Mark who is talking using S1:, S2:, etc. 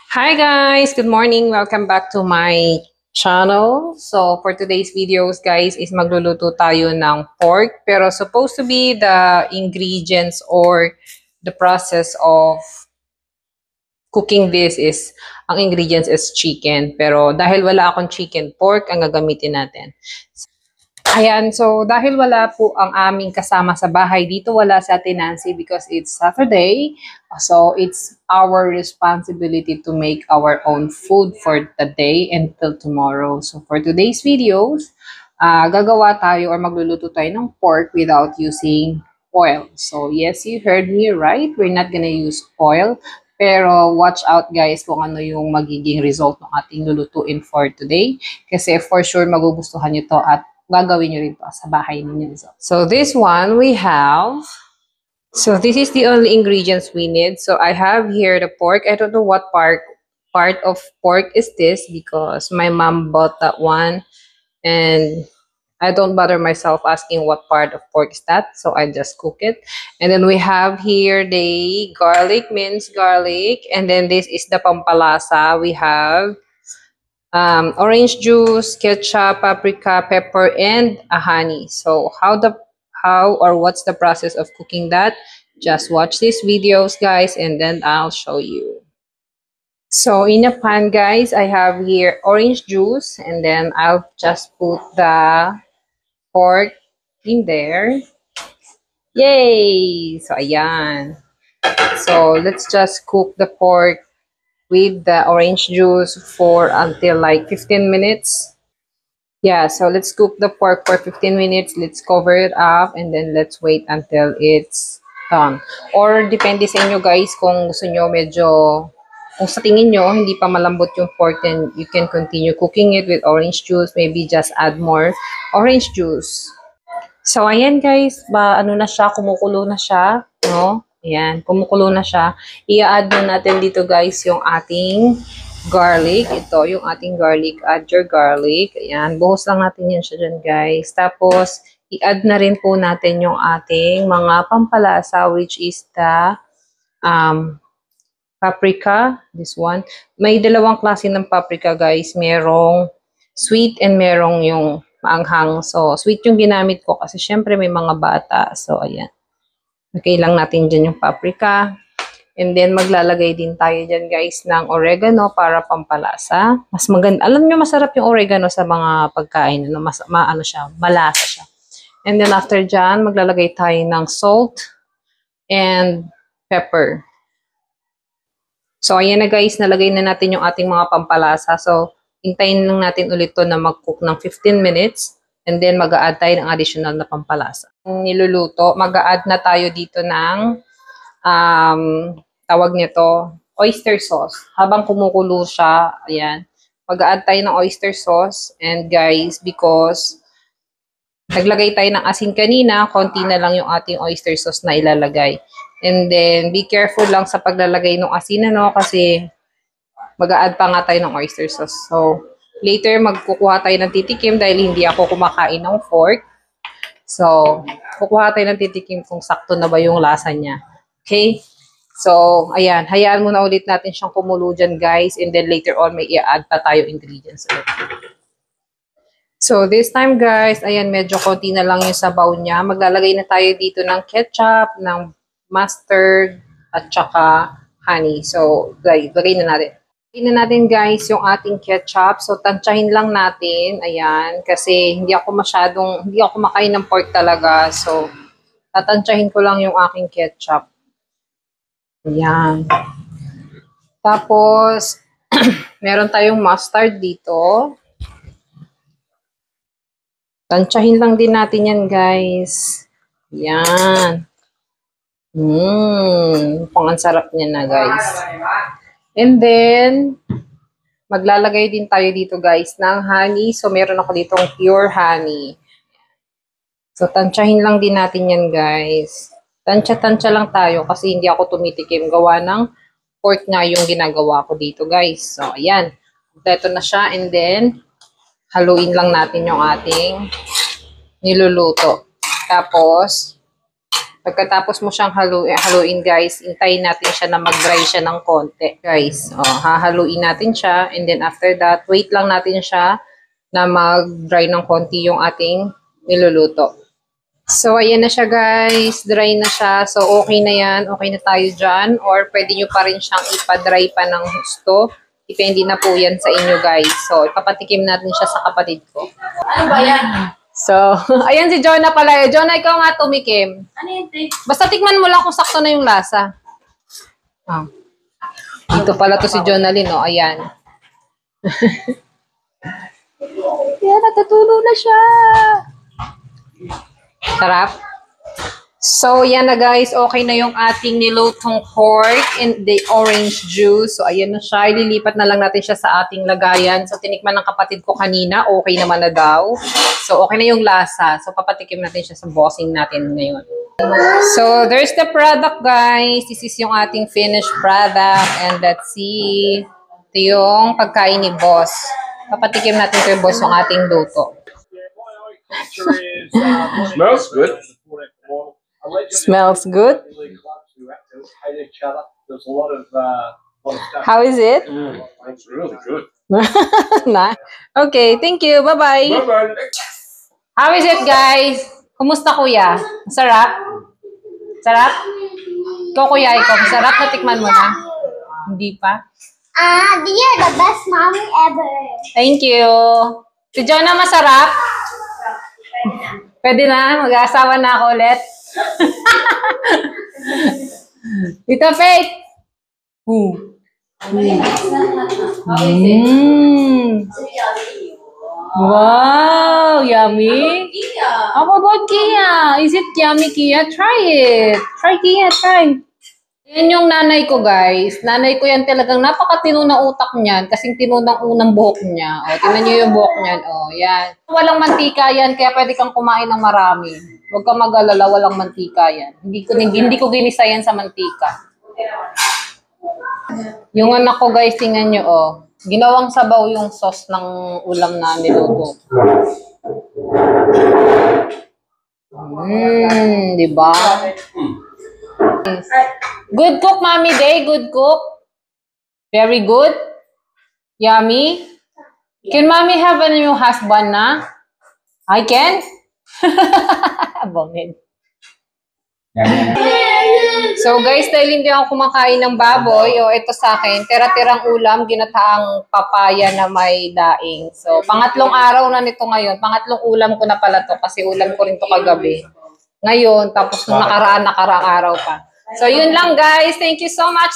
S1: Hi guys, good morning. Welcome back to my channel. So for today's videos guys is magluluto tayo ng pork, pero supposed to be the ingredients or the process of cooking this is ang ingredients is chicken, pero dahil wala akong chicken, pork ang gagamitin natin. Ayan, so dahil wala po ang aming kasama sa bahay, dito wala si Ate Nancy because it's Saturday. So it's our responsibility to make our own food for the day until tomorrow. So for today's videos, gagawa tayo or magluluto tayo ng pork without using oil. So yes, you heard me right. We're not gonna use oil. Pero watch out guys kung ano yung magiging result ng ating lulutuin for today. Kasi for sure magugustuhan nyo to at gagawin nyo rin to sa bahay ninyo. So this one we have. So this is the only ingredients we need. So I have here the pork. I don't know what part of pork is this because my mom bought that one and I don't bother myself asking what part of pork is that. So I just cook it. And then we have here the garlic, minced garlic. And then this is the pampalasa. We have orange juice, ketchup, paprika, pepper, and a honey. So how or what's the process of cooking that? Just watch these videos, guys, and then I'll show you. So in a pan, guys, I have here orange juice, and then I'll just put the pork in there. Yay! So ayan. So let's just cook the pork with the orange juice for until like 15 minutes. Yeah, so let's cook the pork for 15 minutes. Let's cover it up and then let's wait until it's done. Or depende sa inyo guys kung gusto nyo medyo, kung sa tingin nyo hindi pa malambot yung pork, then you can continue cooking it with orange juice. Maybe just add more orange juice. So ayan guys, ano na siya, kumukulo na siya, no? Ayan, kumukulo na siya. I-add na natin dito guys yung ating garlic. Ito, yung ating garlic. Add your garlic. Ayan, buhos lang natin yan siya dyan guys. Tapos, i-add na rin po natin yung ating mga pampalasa, which is the paprika. This one. May dalawang klase ng paprika guys. Merong sweet and merong yung maanghang. So, sweet yung ginamit ko kasi syempre may mga bata. So, ayan. Okay lang natin dyan yung paprika. And then, maglalagay din tayo dyan, guys, ng oregano para pampalasa. Mas maganda. Alam nyo, masarap yung oregano sa mga pagkain. Ano, ano siya, malasa siya. And then, after dyan, maglalagay tayo ng salt and pepper. So, ayan na, guys. Nalagay na natin yung ating mga pampalasa. So, hintayin lang natin ulit to na mag-cook ng 15 minutes. And then, mag-a-add tayo ng additional na pampalasa. Niluluto, mag-a-add na tayo dito ng tawag nito, oyster sauce. Habang kumukulo siya, ayan, mag-a-add tayo ng oyster sauce. And guys, because naglagay tayo ng asin kanina, konti na lang yung ating oyster sauce na ilalagay. And then, be careful lang sa paglalagay ng asin, ano, kasi mag-a-add pa nga tayo ng oyster sauce. So, later, magkukuha tayo ng titikim dahil hindi ako kumakain ng pork. So, kukuha tayo ng titikim kung sakto na ba yung lasa niya. Okay? So, ayan. Hayaan muna ulit natin siyang kumulo dyan, guys. And then later on, may i-add pa tayo ingredients ulit. So, this time, guys, ayan, medyo konti na lang yung sabaw niya. Maglalagay na tayo dito ng ketchup, ng mustard, at saka honey. So, lagay na natin. Lagay na natin, guys, yung ating ketchup. So, tansyahin lang natin. Ayan. Kasi hindi ako makain ng pork talaga. So, tatansyahin ko lang yung aking ketchup. Ayan. Tapos, meron tayong mustard dito. Tansyahin lang din natin yan, guys. Ayan. Mukhang ang sarap niya na, guys. And then, maglalagay din tayo dito, guys, ng honey. So, meron ako ditong pure honey. So, tansyahin lang din natin yan, guys. Tansya-tansya lang tayo kasi hindi ako tumitikim. Gawa ng pork nga yung ginagawa ko dito, guys. So, ayan. Kompleto na siya. And then, haluin lang natin yung ating niluluto. Tapos, Pagkatapos mo siyang haluin guys, hintayin natin siya na mag-dry siya ng konti. Guys, hahaluin natin siya. And then after that, wait lang natin siya na mag-dry ng konti yung ating niluluto. So, ayan na siya guys. Dry na siya. So, okay na yan. Okay na tayo dyan. Or pwede nyo pa rin siyang ipa-dry pa ng husto. Depende na po yan sa inyo guys. So, ipapatikim natin siya sa kapatid ko.
S2: Ano ba yan?
S1: So, ayan si Jonah pala. Jonah, ikaw nga tumikim.
S2: Ano yun, te?
S1: Basta tikman mo lang kung sakto na yung lasa. Dito pala to si Jonalyn, no? Ayan. Ayan, natutulog na siya. Sarap. So, yan na guys. Okay na yung ating nilutong pork and the orange juice. So, ayan na siya. Ililipat na lang natin siya sa ating lagayan. So, tinikman ng kapatid ko kanina. Okay naman na daw. So, okay na yung lasa. So, papatikim natin siya sa bossing natin ngayon. So, there's the product guys. This is yung ating finished product. And let's see. Ito yung pagkain ni boss. Papatikim natin kay boss yung ating luto.
S3: Smells good.
S1: Smells good. How is it?
S3: That's really good.
S1: Nah. Okay, thank you. Bye-bye.
S3: Bye-bye.
S1: How is it, guys? Kumusta, kuya? Sarap? Sarap? Ikaw, kuya, ikaw. Sarap na tikman mo na? Hindi pa?
S4: You're the best mommy ever.
S1: Thank you. Si Jonah, masarap? Pwede na? Mag-aasawa na ako ulit? Tita Faith! Wow! Yummy! How about Kia? Is it yummy, Kia? Try it! Try, Kia, try! Yan yung nanay ko, guys. Nanay ko yan talagang napakatino ng utak niyan kasing tino ng unang buhok niya. O, tingnan niyo yung buhok niyan. O, yan. Walang mantika yan, kaya pwede kang kumain ng marami. Huwag kang mag-alala, walang mantika yan. Hindi ko ginisa yan sa mantika. Yung anak ko, guys, tingnan niyo, o. Ginawang sabaw yung sauce ng ulam na niluto. Diba? Good cook, Mommy Day. Good cook. Very good. Yummy. Can Mommy have a new husband na? I can? Bongin. So guys, dahil hindi ako kumakain ng baboy, ito sa akin, tira-tirang ulam, ginataang papaya na may daing. So, pangatlong araw na nito ngayon. Pangatlong ulam ko na pala to kasi ulam ko rin to kagabi. Ngayon, tapos nung nakaraang araw pa. So, yun lang guys. Thank you so much.